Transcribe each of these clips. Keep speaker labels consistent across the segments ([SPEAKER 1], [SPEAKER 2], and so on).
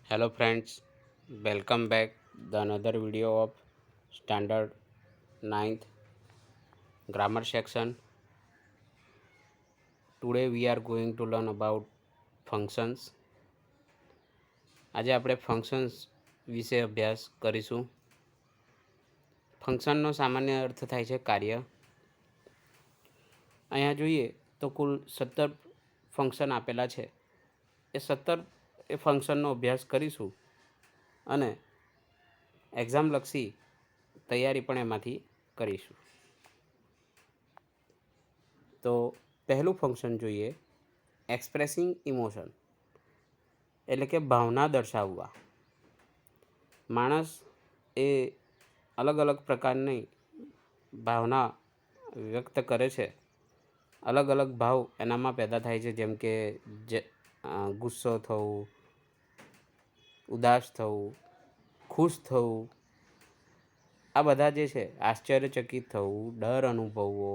[SPEAKER 1] Hello friends, welcome back the another video of standard ninth grammar section. Today we are going to learn about functions. આજે આપણે functions વિશે અભ્યાસ કરીશું. ફંક્શનનો સામાન્ય અર્થ થાય છે કાર્ય. અહીંયા જોઈએ તો કુલ 17 ફંક્શન આપેલા છે. એ 17 ફંક્શનનો અભ્યાસ કરીશું અને એક્ઝામલક્ષી તૈયારી પણ એમાંથી કરીશું. તો પહેલું ફંક્શન જોઈએ, એક્સપ્રેસિંગ ઇમોશન, એટલે કે ભાવના દર્શાવવા. માણસ એ અલગ અલગ પ્રકારની ભાવના વ્યક્ત કરે છે. અલગ અલગ ભાવ એનામાં પેદા થાય છે, જેમ કે ગુસ્સો થવું, ઉદાસ થવું, ખુશ થવું, આ બધા જે છે, આશ્ચર્યચકિત થવું, ડર અનુભવવો,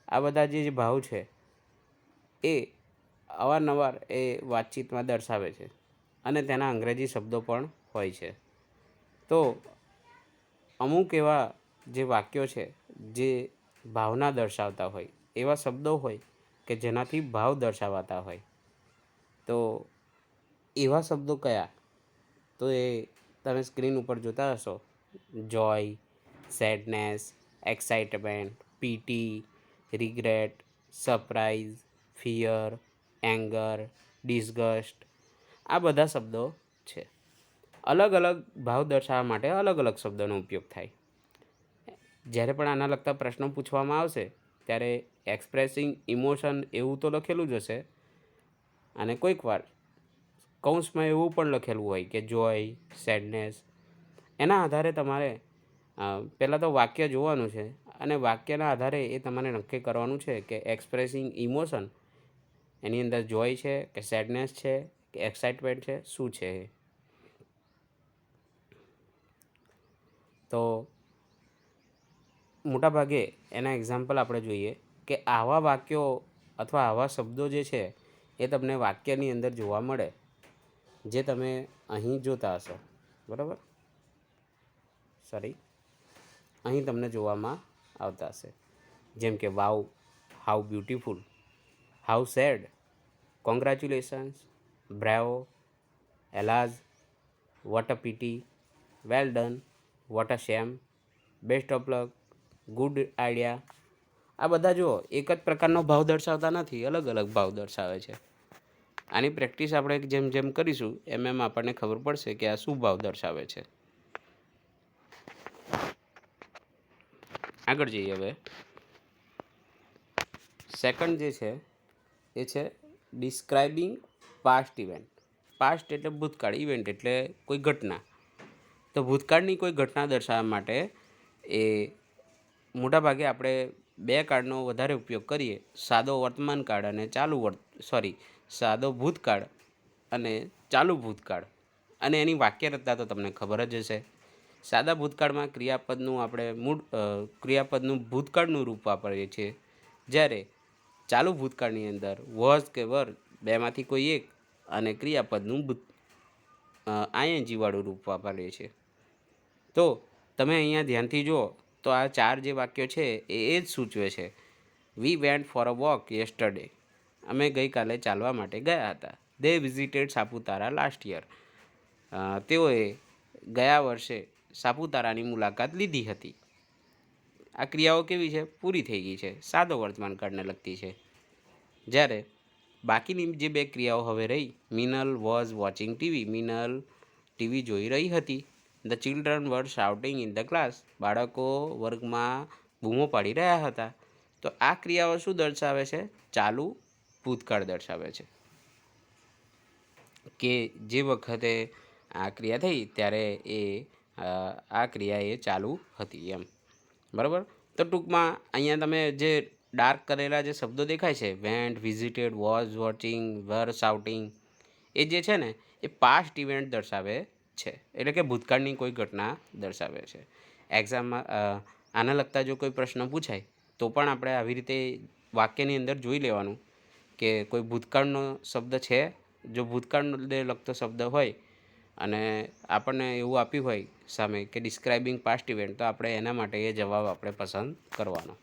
[SPEAKER 1] આ બધા જે ભાવ છે એ અવારનવાર એ વાતચીતમાં દર્શાવે છે અને તેના અંગ્રેજી શબ્દો પણ હોય છે. તો અમુક એવા જે વાક્યો છે જે ભાવના દર્શાવતા હોય, એવા શબ્દો હોય કે જેનાથી ભાવ દર્શાવાતા હોય. તો એવા શબ્દો કયા? તો એ તમે સ્ક્રીન ઉપર જોતા હશો. Joy, sadness, excitement, pity, regret, surprise, fear, anger, disgust, આ બધા શબ્દો છે. અલગ અલગ ભાવ દર્શાવવા માટે અલગ અલગ શબ્દોનો ઉપયોગ થાય. જ્યારે પણ આના લગતા પ્રશ્નો પૂછવામાં આવશે ત્યારે એક્સપ્રેસિંગ ઇમોશન એવું તો લખેલું જ હશે, અને કોઈક વાર કૌંસમાં એવું પણ લખેલું હોય કે જોય, સેડનેસ. એના આધારે તમારે પહેલાં તો વાક્ય જોવાનું છે અને વાક્યના આધારે એ તમારે નક્કી કરવાનું છે કે એક્સપ્રેસિંગ ઇમોશન એની અંદર જોય છે કે સેડનેસ છે કે એક્સાઇટમેન્ટ છે, શું છે. તો મોટાભાગે એના એક્ઝામ્પલ આપણે જોઈએ કે આવા વાક્યો અથવા આવા શબ્દો જે છે એ તમને વાક્યની અંદર જોવા મળે, જે તમે અહીં જોતા હશો. બરાબર, અહીં તમને જોવામાં આવતા હશે. જેમ કે wow, how beautiful, how sad, congratulations, bravo, alas, what a pity, well done, what a shame, best of luck, good idea. આ બધા જુઓ એક જ પ્રકારનો ભાવ દર્શાવતા નથી, અલગ અલગ ભાવ દર્શાવે છે. આની પ્રેક્ટિસ આપણે જેમ જેમ કરીશું એમ આપણને ખબર પડશે કે આ શું ભાવ દર્શાવે છે. આગળ જઈએ. હવે સેકન્ડ જે છે એ છે ડિસ્ક્રાઇબિંગ પાસ્ટ ઇવેન્ટ. પાસ્ટ એટલે ભૂતકાળ, ઇવેન્ટ એટલે કોઈ ઘટના. તો ભૂતકાળની કોઈ ઘટના દર્શાવવા માટે એ મોટાભાગે આપણે બે કાર્ડનો વધારે ઉપયોગ કરીએ, સાદો વર્તમાન કાળ અને સાદો ભૂતકાળ અને ચાલુ ભૂતકાળ. અને એની વાક્યરચના તો તમને ખબર જ હશે. સાદા ભૂતકાળમાં ક્રિયાપદનું ભૂતકાળનું રૂપ વાપરીએ છીએ, જ્યારે ચાલુ ભૂતકાળની અંદર વોઝ કે વર બેમાંથી કોઈ એક અને ક્રિયાપદનું આઈએનજી વાળું રૂપ વાપરીએ છીએ. તો તમે અહીંયા ધ્યાનથી જુઓ તો આ ચાર જે વાક્યો છે એ જ સૂચવે છે. We went for a walk yesterday. અમે ગઈકાલે ચાલવા માટે ગયા હતા. દે વિઝિટેડ સાપુતારા લાસ્ટ યર. તેઓએ ગયા વર્ષે સાપુતારાની મુલાકાત લીધી હતી. આ ક્રિયાઓ કેવી છે? પૂરી થઈ ગઈ છે, સાદો વર્તમાન કાળને લગતી છે. જ્યારે બાકીની જે બે ક્રિયાઓ હવે રહી, Minal was watching TV. Minal TV જોઈ રહી હતી. The children were shouting in the class. બાળકો વર્ગમાં બૂમો પાડી રહ્યા હતા. તો આ ક્રિયાઓ શું દર્શાવે છે? ચાલુ ભૂતકાળ દર્શાવે છે, કે જે વખતે આ ક્રિયા થઈ ત્યારે આ ક્રિયા એ ચાલુ હતી એમ. બરાબર. તો ટૂંકમાં અહીંયા તમે જે ડાર્ક કરેલા જે શબ્દો દેખાય છે, went, visited, was watching, were shouting, એ જે છે ને એ પાસ્ટ ઇવેન્ટ દર્શાવે છે, એટલે કે ભૂતકાળની કોઈ ઘટના દર્શાવે છે. એક્ઝામમાં આના લગતા જો કોઈ પ્રશ્ન પૂછાય તો પણ આપણે આવી રીતે વાક્યની અંદર જોઈ લેવાનું કે કોઈ ભૂતકાળનો શબ્દ છે. જો ભૂતકાળને લગતો શબ્દ હોય અને આપણને એવું આપ્યું હોય સામે કે ડિસ્ક્રાઇબિંગ પાસ્ટ ઇવેન્ટ, તો આપણે એના માટે એ જવાબ આપણે પસંદ કરવાનો.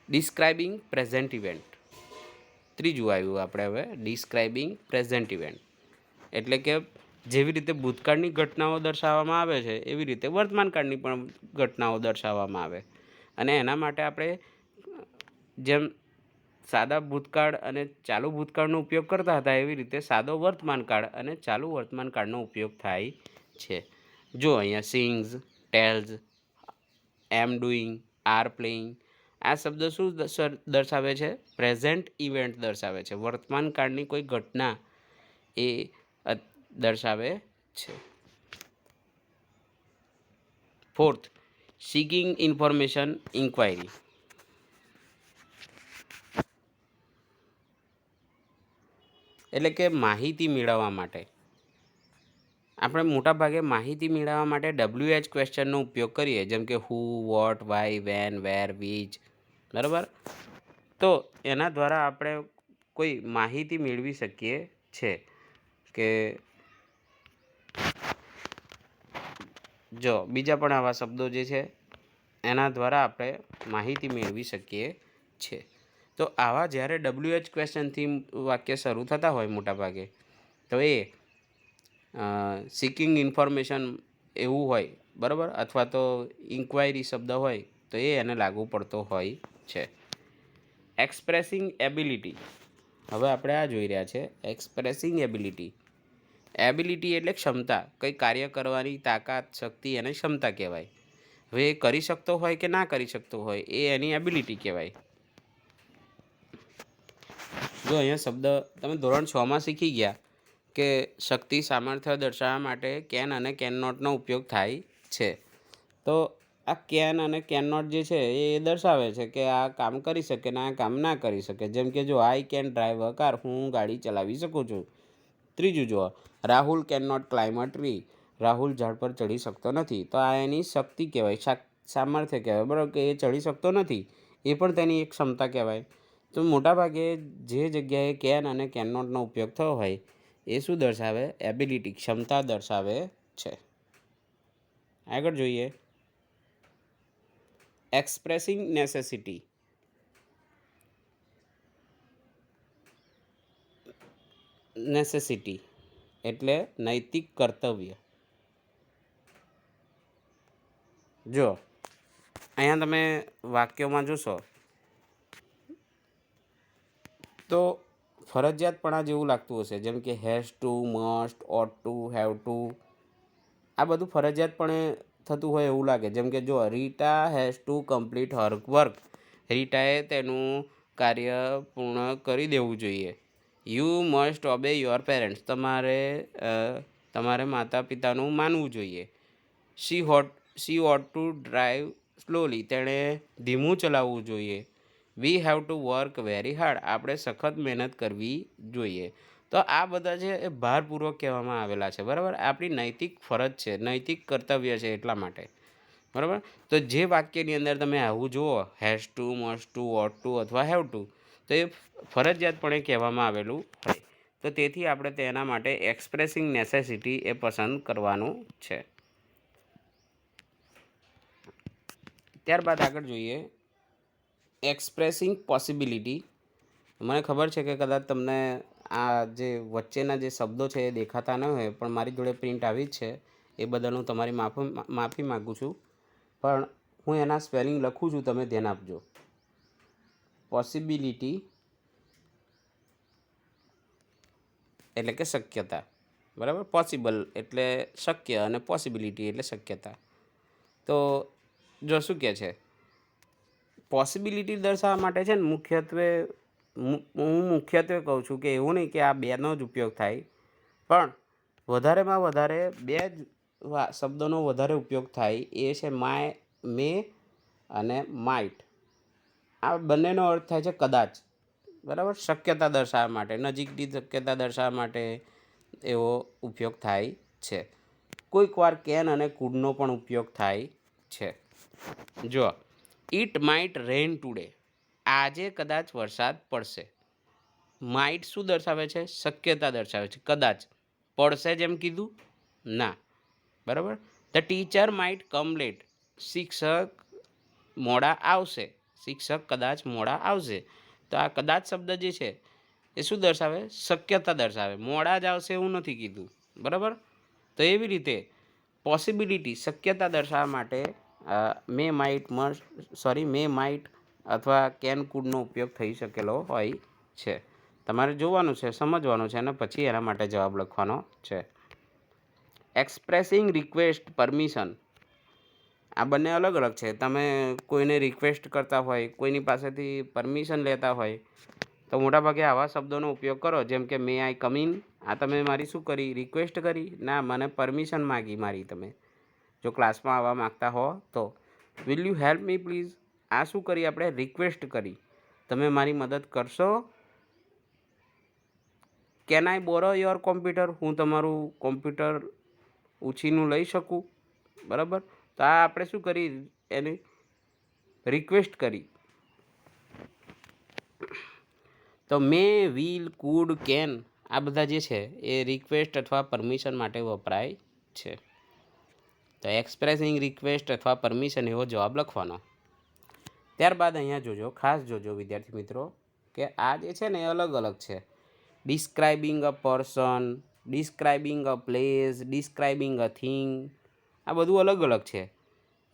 [SPEAKER 1] ડિસ્ક્રાઇબિંગ પ્રેઝન્ટ ઇવેન્ટ, ત્રીજું આવ્યું આપણે હવે ડિસ્ક્રાઇબિંગ પ્રેઝન્ટ ઇવેન્ટ, એટલે કે જેવી રીતે ભૂતકાળની ઘટનાઓ દર્શાવવામાં આવે છે એવી રીતે વર્તમાનકાળની પણ ઘટનાઓ દર્શાવવામાં આવે. અને એના માટે આપણે જેમ સાદા ભૂતકાળ અને ચાલુ ભૂતકાળનો ઉપયોગ કરતા હતા એવી રીતે સાદો વર્તમાનકાળ અને ચાલુ વર્તમાનકાળનો ઉપયોગ થાય છે. જો અહીંયા sings, tells, am doing, are playing, આ શબ્દ શું દર્શાવે છે? પ્રેઝન્ટ ઇવેન્ટ દર્શાવે છે. વર્તમાનકાળની કોઈ ઘટના એ દર્શાવે છે. ફોર્થ, સીકિંગ ઇન્ફોર્મેશન ઇન્ક્વાયરી, એટલે કે માહિતી મેળવવા માટે. આપણે મોટાભાગે માહિતી મેળવવા માટે WH ક્વેશ્ચનનો ઉપયોગ કરીએ, જેમ કે who, what, why, when, where, which, બરાબર. તો એના દ્વારા આપણે કોઈ માહિતી મેળવી શકીએ છે. કે જો બીજા પણ આવા શબ્દો જે છે એના દ્વારા આપણે માહિતી મેળવી શકીએ છીએ. તો આવા જ્યારે WH ક્વેશ્ચનથી વાક્ય શરૂ થતા હોય મોટાભાગે, તો એ સીકિંગ ઇન્ફોર્મેશન એવું હોય, બરાબર, અથવા તો ઇન્ક્વાયરી શબ્દ હોય તો એ એને લાગુ પડતો હોય છે. એક્સપ્રેસિંગ એબિલિટી, હવે આપણે આ જોઈ રહ્યા છે એક્સપ્રેસિંગ એબિલિટી. એબિલિટી એટલે ક્ષમતા, કંઈ કાર્ય કરવાની તાકાત, શક્તિ, એને ક્ષમતા કહેવાય. હવે એ કરી શકતો હોય કે ના કરી શકતો હોય એ એની એબિલિટી કહેવાય. જો અહીંયા શબ્દ તમે ધોરણ 6માં શીખી ગયા કે શક્તિ, સામર્થ્ય દર્શાવવા માટે કેન અને કેન નોટનો ઉપયોગ થાય છે. તો આ કેન અને કેન નોટ જે છે એ દર્શાવે છે કે આ કામ કરી શકે ને આ કામ ના કરી શકે. જેમ કે જો I can drive a car, હું ગાડી ચલાવી શકું છું. ત્રીજું જુઓ, Rahul can not climb a tree, Rahul ઝાડ પર ચડી શકતો નથી. તો આ એની શક્તિ કહેવાય, સામર્થ્ય કહેવાય, બરાબર, કે એ ચડી શકતો નથી, એ પણ તેની એક ક્ષમતા કહેવાય. તો મોટાભાગે જે જગ્યાએ કેન અને કેન નોટનો ઉપયોગ થયો હોય એ શું દર્શાવે? એબિલિટી, ક્ષમતા દર્શાવે છે. આગળ જોઈએ એક્સપ્રેસિંગ નેસેસિટી. નેસેસિટી એટલે નૈતિક કર્તવ્ય. જો અહીંયા તમે વાક્યોમાં જોશો તો ફરજિયાતપણા જેવું લાગતું હશે, જેમ કે has to, must, ought to, have to, આ બધું ફરજિયાતપણે થતું હોય એવું લાગે. જેમ કે જો Rita has to complete her work, રીટાએ તેનું કાર્ય પૂર્ણ કરી દેવું જોઈએ. You must obey your parents, તમારે માતા પિતાનું માનવું જોઈએ. She ought to drive slowly, તેણે ધીમું ચલાવવું જોઈએ. We have to work very hard, આપણે સખત મહેનત કરવી જોઈએ. તો આ બધા છે એ ભારપૂર્વક કહેવામાં આવેલા છે, બરાબર. આપણી નૈતિક ફરજ છે, નૈતિક કર્તવ્ય છે એટલા માટે, બરાબર. તો જે વાક્યની અંદર તમે આવું જુઓ, has to, must to, ought to અથવા હેવ ટુ, તો એ ફરજિયાતપણે કહેવામાં આવેલું હોય. તો તેથી આપણે તેના માટે એક્સપ્રેસિંગ નેસેસિટી એ પસંદ કરવાનું છે. ત્યારબાદ આગળ જોઈએ એક્સપ્રેસિંગ પોસિબિલિટી. મને ખબર છે કે કદાચ તમને આ જે વચ્ચેના જે શબ્દો છે એ દેખાતા ન હોય, પણ મારી જોડે પ્રિન્ટ આવી જ છે, એ બદલ હું તમારી માફી માગું છું. પણ હું એના સ્પેલિંગ લખું છું, તમે ધ્યાન આપજો. પોસિબિલિટી એટલે કે શક્યતા, બરાબર. પોસિબલ એટલે શક્ય અને પોસિબિલિટી એટલે શક્યતા. તો જો શું કહે છે, પોસિબિલિટી દર્શાવવા માટે છે ને હું મુખ્યત્વે કહું છું કે એવું નહીં કે આ બેનો જ ઉપયોગ થાય, પણ વધારેમાં વધારે બે જ શબ્દોનો વધારે ઉપયોગ થાય. એ છે મે અને માઇટ. આ બંનેનો અર્થ થાય છે કદાચ, બરાબર. શક્યતા દર્શાવવા માટે, નજીકની શક્યતા દર્શાવવા માટે એવો ઉપયોગ થાય છે. કોઈક વાર કેન અને કુડનો પણ ઉપયોગ થાય છે. જો ઇટ માઇટ રેઇન ટુડે, આજે કદાચ વરસાદ પડશે. માઇટ શું દર્શાવે છે? શક્યતા દર્શાવે છે, કદાચ. પડશે જેમ કીધું? ના. બરાબર. The teacher might come late. શિક્ષક મોડા આવશે. શિક્ષક કદાચ મોડા આવશે. તો આ કદાચ શબ્દ જે છે એ શું દર્શાવે? શક્યતા દર્શાવે. મોડા જ આવશે એવું નથી કીધું. બરાબર. તો એવી રીતે પોસિબિલિટી શક્યતા દર્શાવવા માટે મે માઇટ અથવા કેન કુડનો ઉપયોગ થઈ શકેલો હોય છે. તમારે જોવાનું છે, સમજવાનું છે અને પછી એના માટે જવાબ લખવાનો છે. એક્સપ્રેસિંગ રિક્વેસ્ટ, પરમિશન, આ બંને અલગ અલગ છે. તમે કોઈને રિક્વેસ્ટ કરતા હોય, કોઈની પાસેથી પરમિશન લેતા હોય તો મોટાભાગે આવા શબ્દોનો ઉપયોગ કરો. જેમ કે મે આઈ કમ ઇન. આ તમે મારી શું કરી? રિક્વેસ્ટ કરી? ના, મને પરમિશન માગી મારી. તમે જો ક્લાસમાં આવવા માગતા હો તો will you help me please. આ શું કરી? આપણે રિક્વેસ્ટ કરી. તમે મારી મદદ કરશો? Can I borrow your computer. હું તમારું કોમ્પ્યુટર ઉછીનું લઈ શકું? બરાબર. તો આ આપણે શું કરી? એની રિક્વેસ્ટ કરી. તો મે, વિલ, કુડ, કેન આ બધા જે છે એ રિક્વેસ્ટ અથવા પરમિશન માટે વપરાય છે. તો એક્સપ્રેસિંગ રિક્વેસ્ટ અથવા પરમિશન એવો જવાબ લખવાનો. ત્યારબાદ અહીંયા જોજો, ખાસ જોજો વિદ્યાર્થી મિત્રો, કે આ જે છે ને એ અલગ અલગ છે. Describing a person, describing a place, describing a thing, આ બધું અલગ અલગ છે.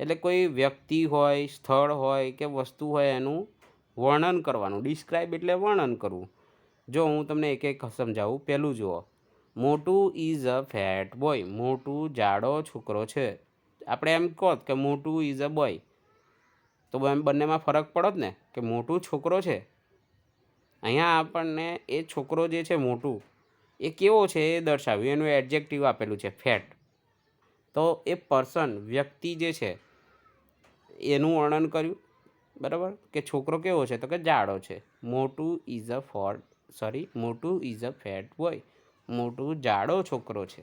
[SPEAKER 1] એટલે કોઈ વ્યક્તિ હોય, સ્થળ હોય કે વસ્તુ હોય એનું વર્ણન કરવાનું. ડિસ્ક્રાઇબ એટલે વર્ણન કરવું. જો હું તમને એક એક સમજાવું. પહેલું જુઓ, મોટું ઇઝ અ ફેટ બોય. મોટું જાડો છોકરો છે. આપણે એમ કહો કે મોટું ઇઝ અ બોય, તો બંનેમાં ફરક પડત ને, કે મોટું છોકરો છે. અહીંયા આપણને એ છોકરો જે છે મોટું એ કેવો છે એ દર્શાવ્યું. એનું એડજેક્ટિવ આપેલું છે ફેટ. તો એ પર્સન, વ્યક્તિ જે છે એનું વર્ણન કર્યું. બરાબર. કે છોકરો કેવો છે? તો કે જાડો છે. મોટું ઇઝ અ ફેટ બોય. મોટું જાડો છોકરો છે.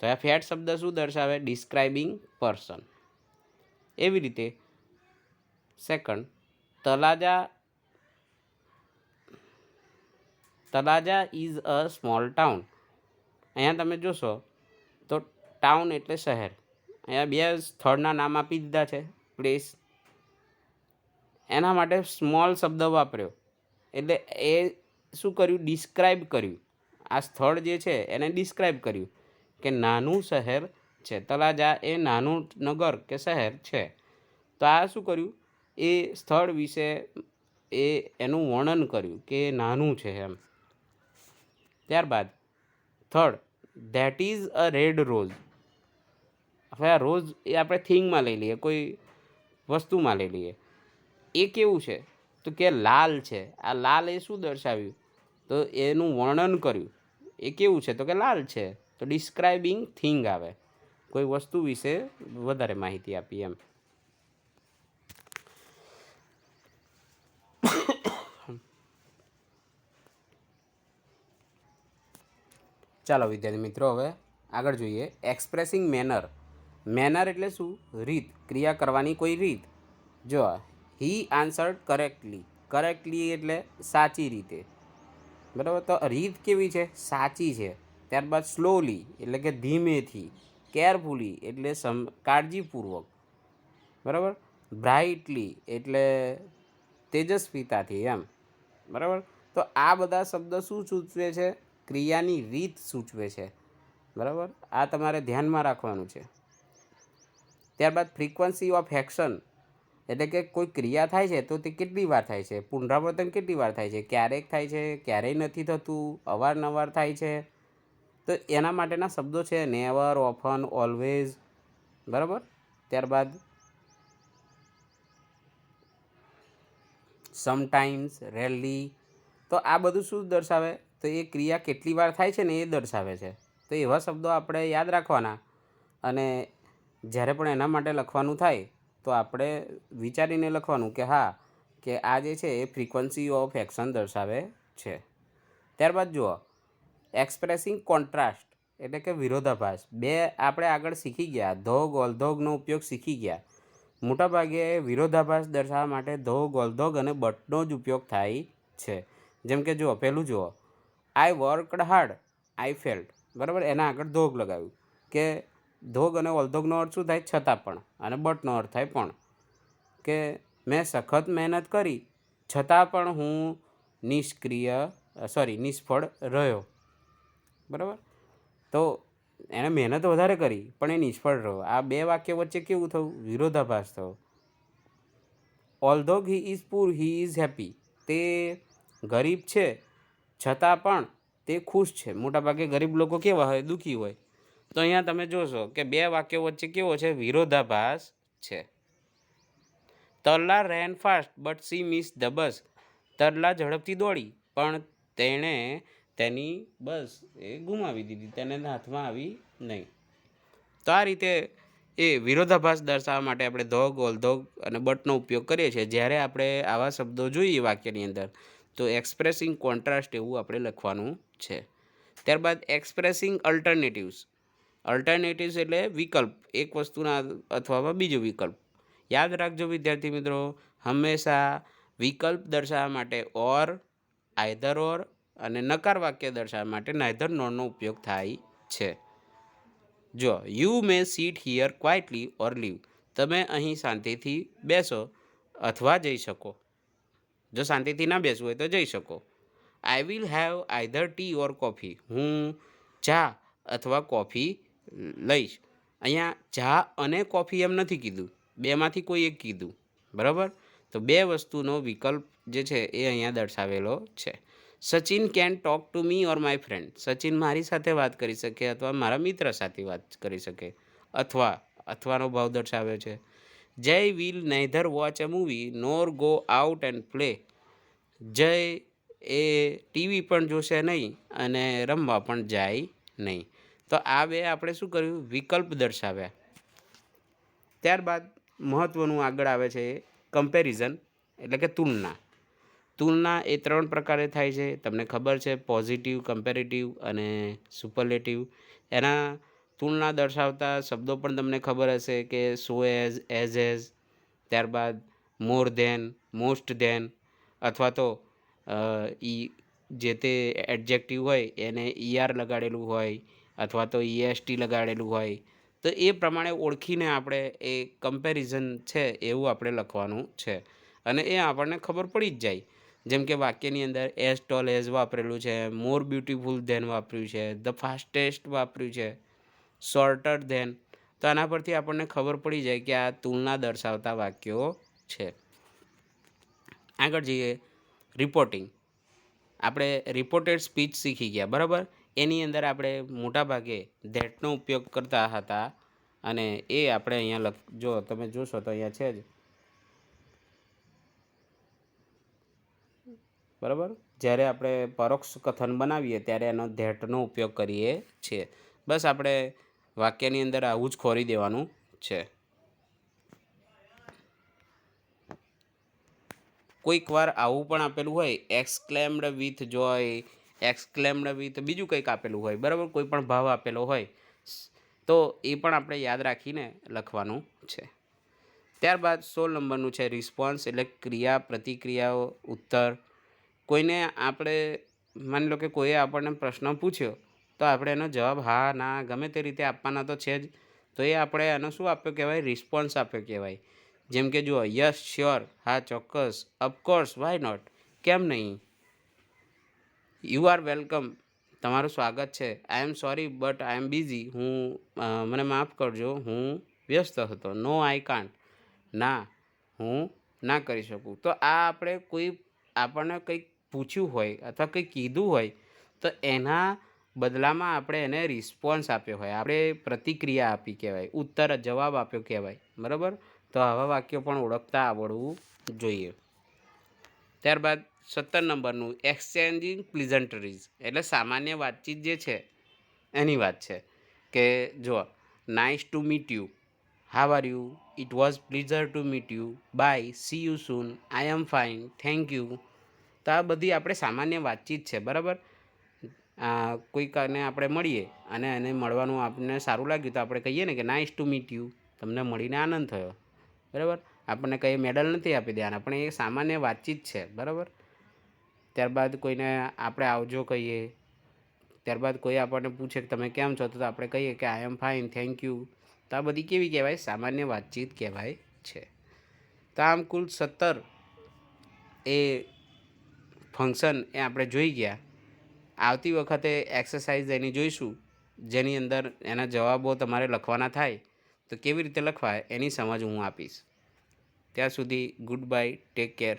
[SPEAKER 1] તો આ ફેટ શબ્દ શું દર્શાવે? Describing person. એવી રીતે second, Talaja is a small town. અહીંયા તમે જોશો તો ટાઉન એટલે શહેર. અહીંયા બે સ્થળના નામ આપી દીધા છે, પ્લેસ. એના માટે સ્મોલ શબ્દ વાપર્યો. એટલે એ શું કર્યું? ડિસ્ક્રાઇબ કર્યું. આ સ્થળ જે છે એને ડિસ્ક્રાઇબ કર્યું કે નાનું શહેર છે. તળાજા એ નાનું નગર કે શહેર છે. તો આ શું કર્યું? એ સ્થળ વિશે એનું વર્ણન કર્યું કે નાનું છે એમ. ત્યારબાદ third, that is a red rose. હવે આ રોઝ એ આપણે થિંગમાં લઈ લઈએ, કોઈ વસ્તુમાં લઈ લઈએ. એ કેવું છે? તો કે લાલ છે. આ લાલ એ શું દર્શાવ્યું? તો એનું વર્ણન કર્યું. એ કેવું છે? તો કે લાલ છે. તો ડિસ્ક્રાઇબિંગ થિંગ આવે. કોઈ વસ્તુ વિશે વધારે માહિતી આપી એમ. ચાલો વિદ્યાર્થી મિત્રો, હવે આગળ જોઈએ. Expressing manner. મેનર એટલે શું? રીત, ક્રિયા કરવાની કોઈ રીત. જો હી આન્સર્ડ કરેક્ટલી. કરેક્ટલી એટલે સાચી રીતે. બરાબર. તો રીત કેવી છે? સાચી છે. ત્યારબાદ સ્લોલી એટલે કે ધીમેથી. કેરફુલી એટલે કાળજીપૂર્વક. બરાબર. બ્રાઇટલી એટલે તેજસ્વીતાથી એમ. બરાબર. તો આ બધા શબ્દ શું સૂચવે છે? ક્રિયાની રીત સૂચવે છે. બરાબર. આ તમારે ધ્યાનમાં રાખવાનું છે. ત્યારબાદ ફ્રીક્વન્સી ઓફ એક્શન એટલે કે કોઈ ક્રિયા થાય છે તો તે કેટલી વાર થાય છે? પુનરાવર્તન કેટલી વાર થાય છે? ક્યારેક થાય છે, ક્યારેય નથી થતું, અવારનવાર થાય છે. તો એના માટેના શબ્દો છે નેવર, ઓફન, ઓલવેઝ. બરાબર. ત્યારબાદ સમટાઈમ્સ, રેરલી. તો આ બધું શું દર્શાવે? તો એ ક્રિયા કેટલી વાર થાય છે ને એ દર્શાવે છે. તો એવા શબ્દો આપણે યાદ રાખવાના. અને જ્યારે પણ એના માટે લખવાનું થાય તો આપણે વિચારીને લખવાનું કે હા, કે આ જે છે એ ફ્રીક્વન્સી ઓફ એક્શન દર્શાવે છે. ત્યારબાદ જુઓ, એક્સપ્રેસિંગ કોન્ટ્રાસ્ટ એટલે કે વિરોધાભાસ. બે આપણે આગળ શીખી ગયા. ધોગ, ઓલધોગનો ઉપયોગ શીખી ગયા. મોટાભાગે વિરોધાભાસ દર્શાવવા માટે ધોગ, ઓલધોગ અને બટનો જ ઉપયોગ થાય છે. જેમ કે જુઓ, પહેલું જુઓ, આઈ વર્કડ હાર્ડ, આઈ ફેલ્ટ. બરાબર, એના આગળ ધોગ લગાવ્યું કે ધોગ અને ઓલધોગનો અર્થ શું થાય? છતાં પણ. અને બટનો અર્થ થાય પણ, કે મેં સખત મહેનત કરી છતાં પણ હું નિષ્ફળ રહ્યો. બરાબર, તો એણે મહેનત વધારે કરી પણ એ નિષ્ફળ રહ્યો. આ બે વાક્ય વચ્ચે કેવું થયું? વિરોધાભાસ થયો. Although he is poor he is happy. તે ગરીબ છે છતાં પણ તે ખુશ છે. મોટાભાગે ગરીબ લોકો કેવા હોય? દુઃખી હોય. તો અહીંયા તમે જોશો કે બે વાક્યો વચ્ચે કેવો છે? વિરોધાભાસ છે. Tarla ran fast but she missed the bus. Tarla ઝડપથી દોડી પણ તેણે તેની બસ એ ગુમાવી દીધી, તેને હાથમાં આવી નહીં. તો આ રીતે એ વિરોધાભાસ દર્શાવવા માટે આપણે ધોગ, ઓલધોગ અને બટનો ઉપયોગ કરીએ છીએ. જ્યારે આપણે આવા શબ્દો જોઈએ વાક્યની અંદર તો એક્સપ્રેસિંગ કોન્ટ્રાસ્ટ એવું આપણે લખવાનું છે. ત્યારબાદ એક્સપ્રેસિંગ અલ્ટરનેટિવ્સ. અલ્ટરનેટિવ્સ એટલે વિકલ્પ, એક વસ્તુના અથવા બીજો વિકલ્પ. યાદ રાખજો વિદ્યાર્થી મિત્રો, હંમેશા વિકલ્પ દર્શાવવા માટે ઓર, આઈધર ઓર અને નકાર વાક્ય દર્શાવવા માટે નાઈધર નોરનો ઉપયોગ થાય છે. જો you may sit here quietly or leave. તમે અહીં શાંતિથી બેસો અથવા જઈ શકો. જો શાંતિથી ના બેસવું હોય તો જઈ શકો. I will have either T or coffee. હું ચા અથવા કોફી લઈશ. અહીંયા ચા અને કોફી એમ નથી કીધું, બેમાંથી કોઈ એક કીધું. બરાબર, તો બે વસ્તુનો વિકલ્પ જે છે એ અહીંયા દર્શાવેલો છે. Sachin can talk to me or my friend. Sachin મારી સાથે વાત કરી શકે અથવા મારા મિત્ર સાથે વાત કરી શકે. અથવાનો ભાવ દર્શાવ્યો છે. Jay will neither watch a movie nor go out and play. Jay એ ટીવી પણ જોશે નહીં અને રમવા પણ જાય નહીં. તો આ બે આપણે શું કર્યું? વિકલ્પ દર્શાવ્યા. ત્યારબાદ મહત્ત્વનું આગળ આવે છે કમ્પેરિઝન, એટલે કે તુલના. તુલના એ 3 પ્રકારે થાય છે, તમને ખબર છે. પોઝિટિવ, કમ્પેરેટિવ અને સુપરલેટિવ. એના તુલના દર્શાવતા શબ્દો પણ તમને ખબર હશે કે સો એઝ, ત્યારબાદ મોર ધેન, મોસ્ટ ધેન, અથવા તો જે તે એડજેક્ટિવ હોય એને ER લગાડેલું હોય અથવા તો EST લગાડેલું હોય. તો એ પ્રમાણે ઓળખીને આપણે એ કમ્પેરિઝન છે એવું આપણે લખવાનું છે. અને એ આપણને ખબર પડી જ જાય. જેમ કે વાક્યની અંદર એઝ ટોલ એઝ વાપરેલું છે, મોર બ્યુટિફુલ ધેન વાપર્યું છે, ધ ફાસ્ટેસ્ટ વાપર્યું છે, શોર્ટર ધેન. તો આના પરથી આપણને ખબર પડી જાય કે આ તુલના દર્શાવતા વાક્યો છે. આગળ જઈએ, રિપોર્ટિંગ. આપણે રિપોર્ટેડ સ્પીચ શીખી ગયા, બરાબર. એની અંદર આપણે મોટાભાગે ધેટનો ઉપયોગ કરતા હતા અને એ આપણે અહીંયા જો તમે જોશો તો અહીંયા છે જ, બરાબર. જ્યારે આપણે પરોક્ષ કથન બનાવીએ ત્યારે એનો ધેટનો ઉપયોગ કરીએ છીએ. બસ આપણે વાક્યની અંદર આવું જ ખોરી દેવાનું છે. કોઈક વાર આવું પણ આપેલું હોય, exclaimed with Joy, exclaimed with બીજું કંઈક આપેલું હોય, બરાબર. કોઈ પણ ભાવ આપેલો હોય તો એ પણ આપણે યાદ રાખીને લખવાનું છે. ત્યારબાદ 16 નંબરનું છે રિસ્પોન્સ, એટલે ક્રિયા, પ્રતિક્રિયાઓ, ઉત્તર. કોઈને આપણે માની લો કે કોઈએ આપણને પ્રશ્ન પૂછ્યો તો આપણે એનો જવાબ હા, ના, ગમે તે રીતે આપવાના તો છે જ. તો એ આપણે એનો શું આપ્યો કહેવાય? રિસ્પોન્સ આપ્યો કહેવાય. જેમ કે જુઓ, યસ, શ્યોર, હા, ચોક્કસ, ઓફકોર્સ, વાય નોટ, કેમ નહીં, યુ આર વેલકમ, તમારું સ્વાગત છે, I am sorry but I am busy, મને માફ કરજો, હું વ્યસ્ત હતો, નો આઈ કાન્ટ, ના, હું ના કરી શકું. તો આ આપણે આપણને કંઈક પૂછ્યું હોય અથવા કંઈક કીધું હોય તો એના બદલામાં આપણે એને રિસ્પોન્સ આપ્યો હોય, આપણે પ્રતિક્રિયા આપી કહેવાય, ઉત્તર, જવાબ આપ્યો કહેવાય, બરાબર. તો આવા વાક્યો પણ ઓળખતા આવડવું જોઈએ. ત્યારબાદ 17 નંબરનું એક્સચેન્જિંગ પ્લિઝન્ટરીઝ, એટલે સામાન્ય વાતચીત જે છે એની વાત છે. કે જો, nice to meet you, how are you, it was pleasure to meet you, bye, see you soon, I am fine, thank you. તો આ બધી આપણે સામાન્ય વાતચીત છે, બરાબર. કોઈકને આપણે મળીએ અને એને મળવાનું આપણને સારું લાગ્યું તો આપણે કહીએ ને કે નાઇસ ટુ મીટ યુ, તમને મળીને આનંદ થયો, બરાબર. આપણને કંઈ મેડલ નથી આપી દેવાના, પણ એ સામાન્ય વાતચીત છે, બરાબર. ત્યારબાદ કોઈને આપણે આવજો કહીએ ત્યારબાદ કોઈ આપણને પૂછે કે તમે કેમ છો, તો આપણે કહીએ કે આઈ એમ ફાઇન, થેન્ક યુ. તો આ બધી કેવી કહેવાય? સામાન્ય વાતચીત કહેવાય છે. તો આમ કુલ 17 એ ફંક્શન એ આપણે જોઈ ગયા. આવતી વખતે એક્સરસાઇઝ એની જોઈશું, જેની અંદર એના જવાબો તમારે લખવાના થાય. તો કેવી રીતે લખવાય એની સમજ હું આપીશ. ત્યાં સુધી ગુડ બાય, ટેક કેર.